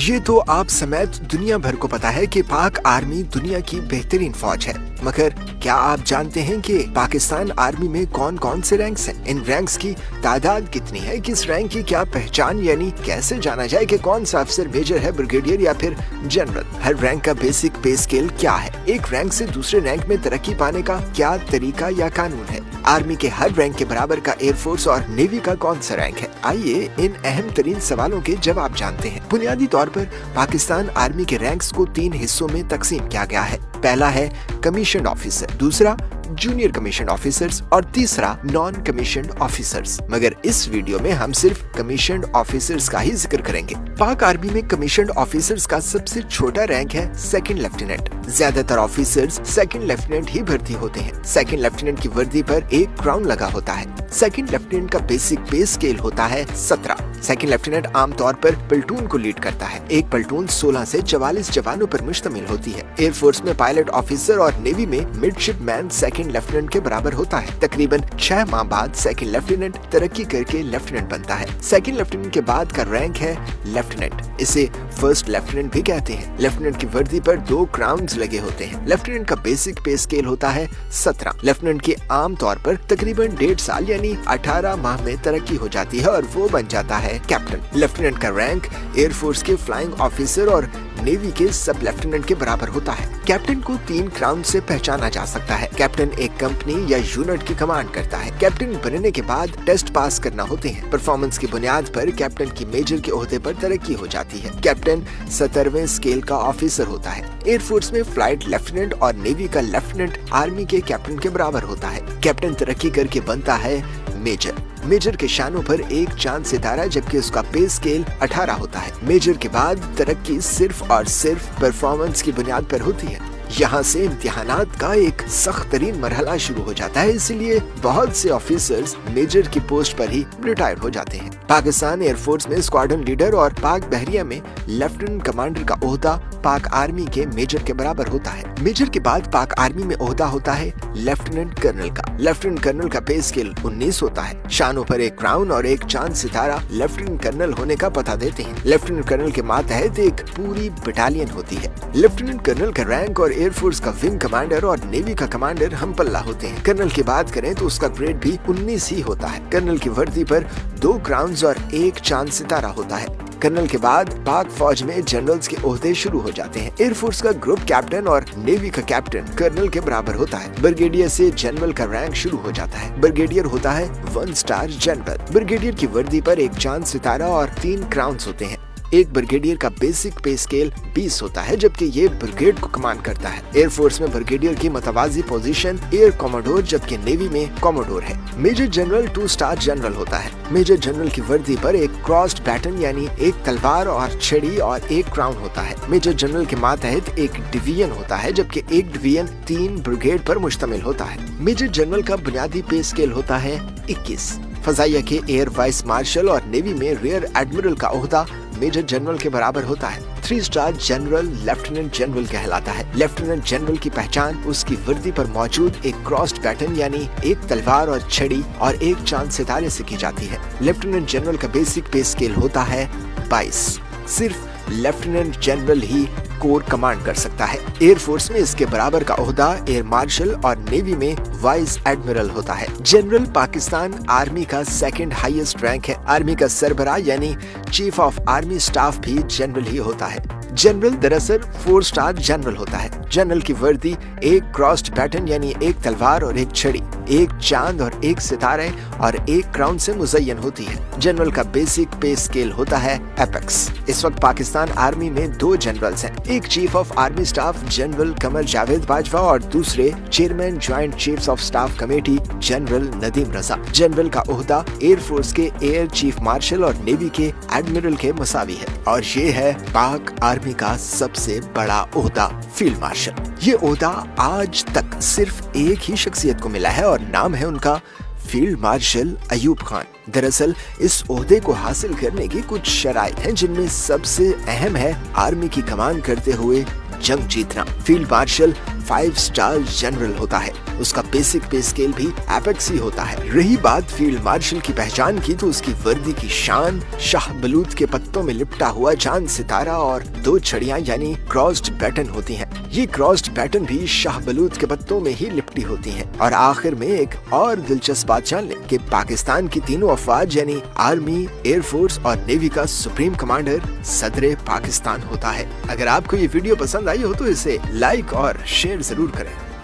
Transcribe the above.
ये तो आप समेत दुनिया भर को पता है कि पाक आर्मी दुनिया की बेहतरीन फौज है, मगर क्या आप जानते हैं कि पाकिस्तान आर्मी में कौन कौन से रैंक्स हैं? इन रैंक्स की तादाद कितनी है? किस रैंक की क्या पहचान, यानी कैसे जाना जाए कि कौन सा अफसर मेजर है, ब्रिगेडियर या फिर जनरल? हर रैंक का बेसिक पे स्केल क्या है? एक रैंक से दूसरे रैंक में तरक्की पाने का क्या तरीका या कानून है? आर्मी के हर रैंक के बराबर का एयरफोर्स और नेवी का कौन सा रैंक है? आइए इन अहम तरीन सवालों के जवाब जानते हैं। बुनियादी तौर पर पाकिस्तान आर्मी के रैंक्स को 3 हिस्सों में तकसीम किया गया है। पहला है कमीशन ऑफिसर, दूसरा जूनियर कमीशन ऑफिसर्स और तीसरा नॉन कमीशन ऑफिसर्स। मगर इस वीडियो में हम सिर्फ कमीशन ऑफिसर्स का ही जिक्र करेंगे। पाक आर्मी में कमीशन ऑफिसर्स का सबसे छोटा रैंक है सेकंड लेफ्टिनेंट। ज्यादातर ऑफिसर्स सेकंड लेफ्टिनेंट ही भर्ती होते हैं। सेकंड लेफ्टिनेंट की वर्दी पर एक क्राउन लगा होता है। सेकंड लेफ्टिनेंट का बेसिक पे स्केल होता है 17। सेकंड लेफ्टिनेंट आमतौर पर प्लेटून को लीड करता है। एक प्लेटून 16 से 44 जवानों पर मुश्तमिल होती है। एयरफोर्स में पायलट ऑफिसर और नेवी में मिडशिपमैन सेकंड लेफ्टिनेंट के बराबर होता है। तकरीबन 6 माह बाद सेकंड लेफ्टिनेंट तरक्की करके लेफ्टिनेंट बनता है। सेकंड लेफ्टिनेंट के बाद का रैंक है लेफ्टिनेंट। इसे फर्स्ट लेफ्टिनेंट भी कहते हैं। लेफ्टिनेंट की वर्दी पर 2 क्राउन्स लगे होते हैं। लेफ्टिनेंट का बेसिक पे स्केल होता है 17। लेफ्टिनेंट की आम तौर पर तकरीबन 1.5 साल यानी 18 माह में तरक्की हो जाती है और वो बन जाता है कैप्टन। लेफ्टिनेंट का रैंक एयरफोर्स के फ्लाइंग ऑफिसर और नेवी के सब लेफ्टिनेंट के बराबर होता है। कैप्टन को 3 क्राउन से पहचाना जा सकता है। कैप्टन एक कंपनी या यूनिट की कमांड करता है। कैप्टन बनने के बाद टेस्ट पास करना होते हैं। परफॉर्मेंस की बुनियाद पर कैप्टन की मेजर के ओहदे पर तरक्की हो जाती है। कैप्टन 17वें स्केल का ऑफिसर होता है। एयरफोर्स में फ्लाइट लेफ्टिनेंट और नेवी का लेफ्टिनेंट आर्मी के कैप्टन के बराबर होता है। कैप्टन तरक्की करके बनता है मेजर। मेजर के शानों पर एक चांद सितारा, जबकि उसका पे स्केल 18 होता है। मेजर के बाद तरक्की सिर्फ और सिर्फ परफॉर्मेंस की बुनियाद पर होती है। यहाँ से इम्तिहानात का एक सख्त तरीन मरहला शुरू हो जाता है, इसलिए बहुत से ऑफिसर्स मेजर की पोस्ट पर ही रिटायर हो जाते हैं। पाकिस्तान एयरफोर्स में स्क्वाड्रन लीडर और पाक बहरिया में लेफ्टिनेंट कमांडर का ओहदा पाक आर्मी के मेजर के बराबर होता है। मेजर के बाद पाक आर्मी में ओहदा होता है लेफ्टिनेंट कर्नल का। लेफ्टिनेंट कर्नल का पे स्केल 19 होता है। शानों पर एक क्राउन और एक चांद सितारा लेफ्टिनेंट कर्नल होने का पता देते हैं। लेफ्टिनेंट कर्नल के मातहत एक पूरी बटालियन होती है। लेफ्टिनेंट कर्नल का रैंक और एयरफोर्स का विंग कमांडर और नेवी का कमांडर हम पल्ला होते हैं। कर्नल की बात करें तो उसका ग्रेड भी 19 ही होता है। कर्नल की वर्दी पर 2 क्राउन्स और एक चांद सितारा होता है। कर्नल के बाद पाक फौज में जनरल्स के ओहदे शुरू हो जाते हैं। एयरफोर्स का ग्रुप कैप्टन और नेवी का कैप्टन कर्नल के बराबर होता है। ब्रिगेडियर से जनरल का रैंक शुरू हो जाता है। ब्रिगेडियर होता है 1 स्टार जनरल। ब्रिगेडियर की वर्दी पर एक चांद सितारा और 3 क्राउन्स होते हैं। एक ब्रिगेडियर का बेसिक पे स्केल 20 होता है, जबकि ये ब्रिगेड को कमांड करता है। एयरफोर्स में ब्रिगेडियर की मतवाजी पोजीशन एयर कॉमोडोर, जबकि नेवी में कॉमोडोर है। मेजर जनरल 2 स्टार जनरल होता है। मेजर जनरल की वर्दी पर एक क्रॉस्ड बैटन यानी एक तलवार और छड़ी और एक क्राउन होता है। मेजर जनरल के मातहत एक डिवीजन होता है, जबकि एक डिवीजन 3 ब्रिगेड पर मुश्तमिल होता है। मेजर जनरल का बुनियादी पे स्केल होता है 21। फजाइया के एयर वाइस मार्शल और नेवी में रियर एडमिरल का ओहदा मेजर जनरल के बराबर होता है। 3 स्टार जनरल लेफ्टिनेंट जनरल कहलाता है। लेफ्टिनेंट जनरल की पहचान उसकी वर्दी पर मौजूद एक क्रॉस्ड बैटन यानी एक तलवार और छड़ी और एक चांद सितारे से की जाती है। लेफ्टिनेंट जनरल का बेसिक पे स्केल होता है 22। सिर्फ लेफ्टिनेंट जनरल ही कोर कमांड कर सकता है। एयरफोर्स में इसके बराबर का ओहदा एयर मार्शल और नेवी में वाइस एडमिरल होता है। जनरल पाकिस्तान आर्मी का 2nd हाईएस्ट रैंक है। आर्मी का सरबराह यानी चीफ ऑफ आर्मी स्टाफ भी जनरल ही होता है। जनरल दरअसल 4 स्टार जनरल होता है। जनरल की वर्दी एक क्रॉस्ड बैटन यानी एक तलवार और एक छड़ी, एक चांद और एक सितारे और एक क्राउन से मुज़य्यन होती है। जनरल का बेसिक पे स्केल होता है एपेक्स। इस वक्त पाकिस्तान आर्मी में 2 जनरल्स हैं। एक chief of army staff general Qamar Javed Bajwa और दूसरे chairman joint chiefs of staff committee general Nadeem Raza. General का ओहदा एयरफोर्स के एयर चीफ मार्शल और नेवी के एडमिरल के मसावी है। और ये है पाक आर्मी का सबसे बड़ा ओहदा, फील्ड मार्शल। ये ओहदा आज तक सिर्फ एक ही शख्सियत को मिला है और नाम है उनका फील्ड मार्शल अयूब खान। दरअसल इस ओहदे को हासिल करने की कुछ शराइत हैं, जिनमें सबसे अहम है आर्मी की कमान करते हुए जंग जीतना। फील्ड मार्शल 5 स्टार जनरल होता है। उसका बेसिक पे स्केल भी एपेक्स ही होता है। रही बात फील्ड मार्शल की पहचान की, तो उसकी वर्दी की शान शाह बलूत के पत्तों में लिपटा हुआ चांद सितारा और 2 छड़ियां यानी क्रॉस्ड बैटन होती हैं। ये क्रॉस्ड बैटन भी शाह बलूत के पत्तों में ही लिपटी होती हैं। और आखिर में एक और दिलचस्प बात जान लें कि पाकिस्तान की तीनों अफवाज यानी आर्मी, एयरफोर्स और नेवी का सुप्रीम कमांडर सदर पाकिस्तान होता है। अगर आपको ये वीडियो पसंद आई हो तो इसे लाइक और शेयर जरूर करें।